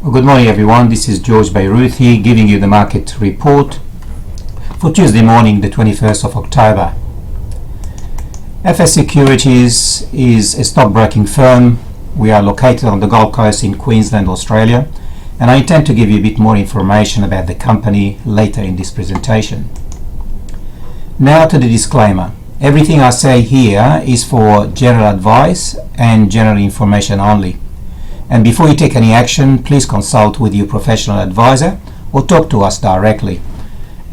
Well, good morning everyone, this is George Bairuthi giving you the market report for Tuesday morning, the 21st of October. FS Securities is a stockbroking firm. We are located on the Gold Coast in Queensland, Australia, and I intend to give you a bit more information about the company later in this presentation. Now to the disclaimer. Everything I say here is for general advice and general information only. And before you take any action, please consult with your professional advisor or talk to us directly.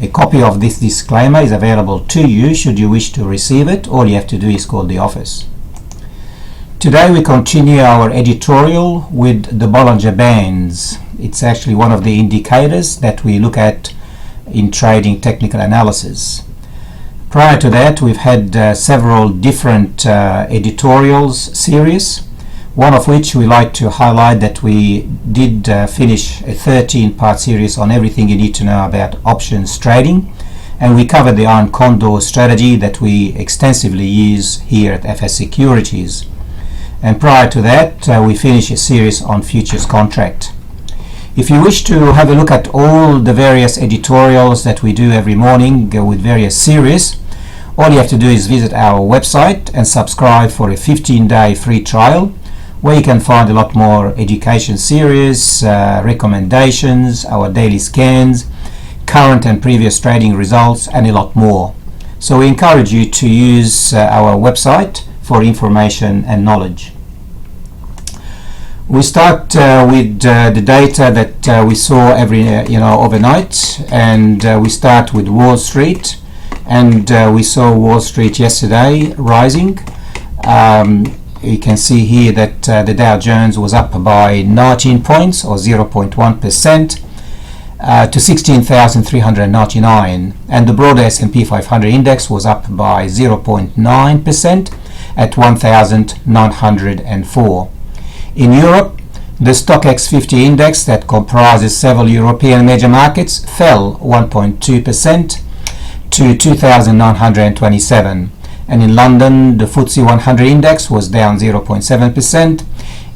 A copy of this disclaimer is available to you should you wish to receive it. All you have to do is call the office. Today we continue our editorial with the Bollinger Bands. It's actually one of the indicators that we look at in trading technical analysis. Prior to that, we've had several different editorials series, one of which we like to highlight that we did finish a 13-part series on everything you need to know about options trading, and we covered the iron condor strategy that we extensively use here at FS Securities. And prior to that, we finished a series on futures contract. If you wish to have a look at all the various editorials that we do every morning with various series, all you have to do is visit our website and subscribe for a 15-day free trial, where you can find a lot more education series, recommendations, our daily scans, current and previous trading results, and a lot more. So we encourage you to use our website for information and knowledge. We start with the data that we saw overnight, and we start with Wall Street, and we saw Wall Street yesterday rising. You can see here that the Dow Jones was up by 19 points or 0.1% to 16,399, and the broader S&P 500 index was up by 0.9% at 1,904. In Europe, the Stockx 50 index that comprises several European major markets fell 1.2% to 2,927. And in London, the FTSE 100 index was down 0.7%.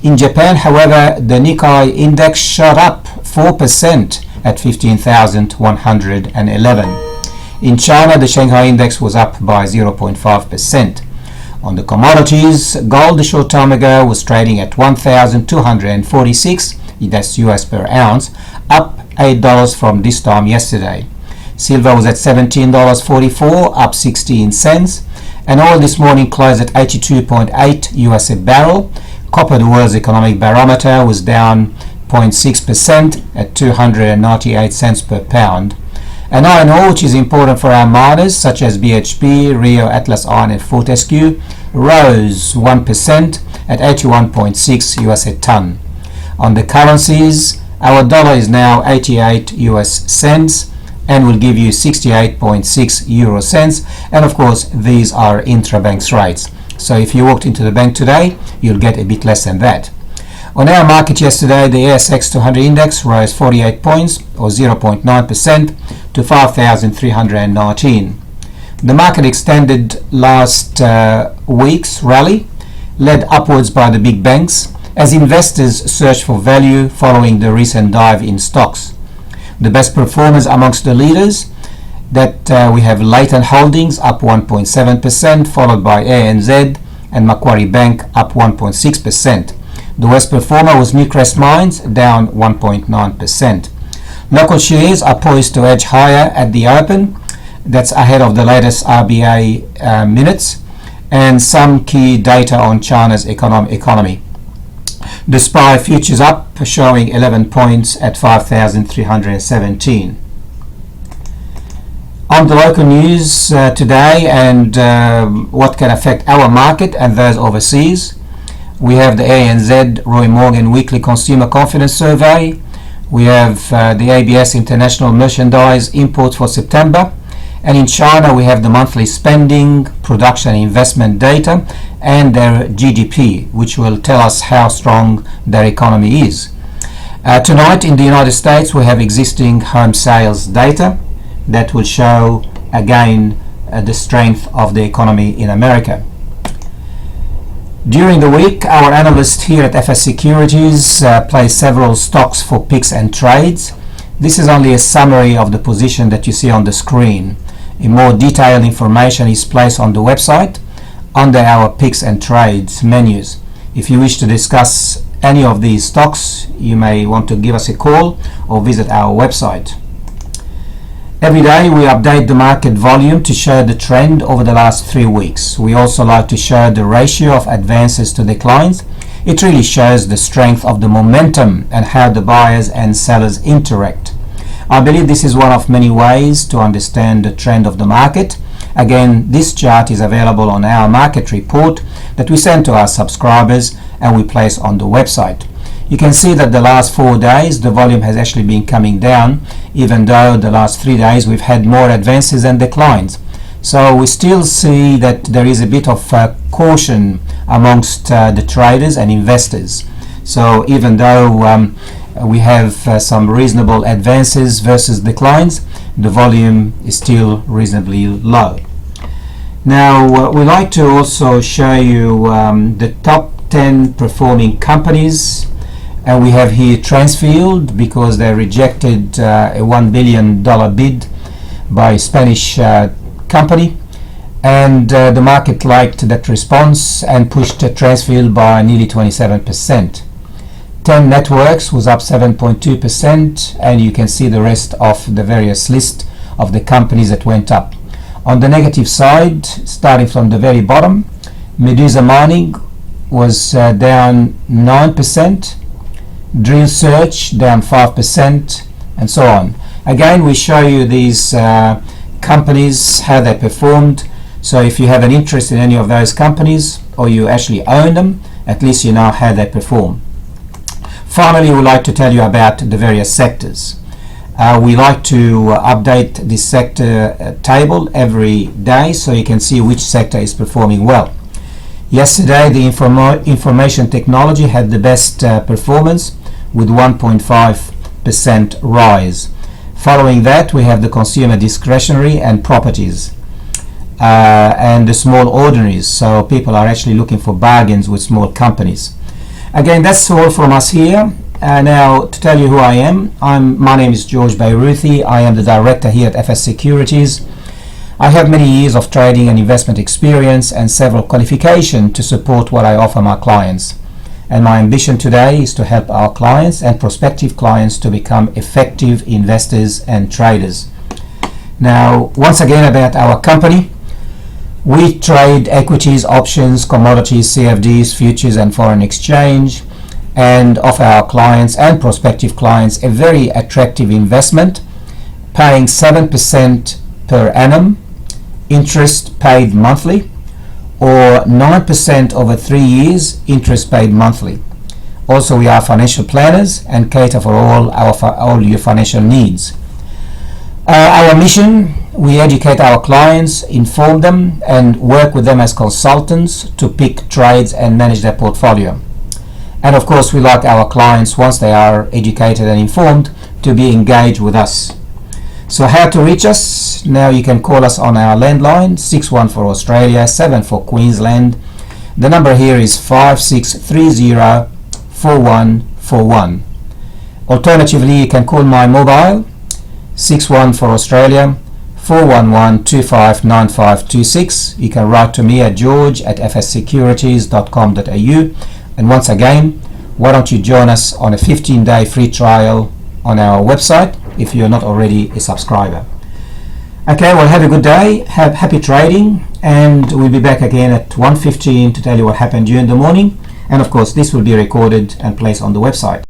In Japan, however, the Nikkei index shot up 4% at 15,111. In China, the Shanghai index was up by 0.5%. On the commodities, gold a short time ago was trading at 1,246, that's US per ounce, up $8 from this time yesterday. Silver was at $17.44, up 16 cents. And oil this morning closed at 82.8 US a barrel. Copper, the world's economic barometer, was down 0.6% at 298 cents per pound. And iron ore, which is important for our miners such as BHP, Rio, Atlas Iron and Fortescue, rose 1% at 81.6 US a ton. On the currencies, our dollar is now 88 US cents and will give you 68.6 euro cents, and of course these are intrabank rates. So if you walked into the bank today, you'll get a bit less than that. On our market yesterday, the ASX 200 index rose 48 points or 0.9% to 5,319. The market extended last week's rally, led upwards by the big banks as investors search for value following the recent dive in stocks. The best performers amongst the leaders that we have Leighton Holdings up 1.7%, followed by ANZ and Macquarie Bank up 1.6%. The worst performer was Newcrest Mines, down 1.9%. Local shares are poised to edge higher at the open. That's ahead of the latest RBA minutes and some key data on China's economy. The SPY futures up, showing 11 points at 5,317. On the local news today and what can affect our market and those overseas, we have the ANZ Roy Morgan Weekly Consumer Confidence Survey. We have the ABS International Merchandise Import for September. And in China, we have the monthly spending, production and investment data, and their GDP, which will tell us how strong their economy is. Tonight in the United States, we have existing home sales data that will show again the strength of the economy in America. During the week, our analyst here at FS Securities placed several stocks for picks and trades. This is only a summary of the position that you see on the screen. A more detailed information is placed on the website under our picks and trades menus. If you wish to discuss any of these stocks, you may want to give us a call or visit our website. Every day we update the market volume to show the trend over the last 3 weeks. We also like to show the ratio of advances to declines. It really shows the strength of the momentum and how the buyers and sellers interact. I believe this is one of many ways to understand the trend of the market. Again, this chart is available on our market report that we send to our subscribers and we place on the website. You can see that the last 4 days the volume has actually been coming down, even though the last 3 days we've had more advances and declines. So we still see that there is a bit of caution amongst the traders and investors. So even though we have some reasonable advances versus declines, the volume is still reasonably low. Now we like to also show you the top 10 performing companies, and we have here Transfield because they rejected a $1 billion bid by a Spanish company, and the market liked that response and pushed Transfield by nearly 27%. 10 Networks was up 7.2%, and you can see the rest of the various list of the companies that went up. On the negative side, starting from the very bottom, Medusa Mining was down 9%, Drill Search down 5%, and so on. Again, we show you these companies, how they performed. So if you have an interest in any of those companies or you actually own them, at least you know how they perform. Finally, we like to tell you about the various sectors. We like to update this sector table every day so you can see which sector is performing well. Yesterday, the information technology had the best performance with 1.5% rise. Following that, we have the consumer discretionary and properties and the small ordinaries. So people are actually looking for bargains with small companies. Again, that's all from us here. Now, to tell you who I am, my name is George Beiruthi. I am the director here at FS Securities. I have many years of trading and investment experience and several qualifications to support what I offer my clients. And my ambition today is to help our clients and prospective clients to become effective investors and traders. Now, once again about our company. We trade equities, options, commodities, CFDs, futures and foreign exchange, and offer our clients and prospective clients a very attractive investment, paying 7% per annum, interest paid monthly, or 9% over 3 years, interest paid monthly. Also, we are financial planners and cater for all your financial needs. Our mission, we educate our clients, inform them, and work with them as consultants to pick trades and manage their portfolio. And of course, we like our clients, once they are educated and informed, to be engaged with us. So how to reach us? Now you can call us on our landline, 61 for Australia, 7 for Queensland. The number here is 5630-4141. Alternatively, you can call my mobile, 61 for Australia, 411-259526. You can write to me at george@fssecurities.com.au. And once again, why don't you join us on a 15-day free trial on our website if you're not already a subscriber. Okay, well, have a good day, have happy trading, and we'll be back again at 1:15 to tell you what happened during the morning. And of course, this will be recorded and placed on the website.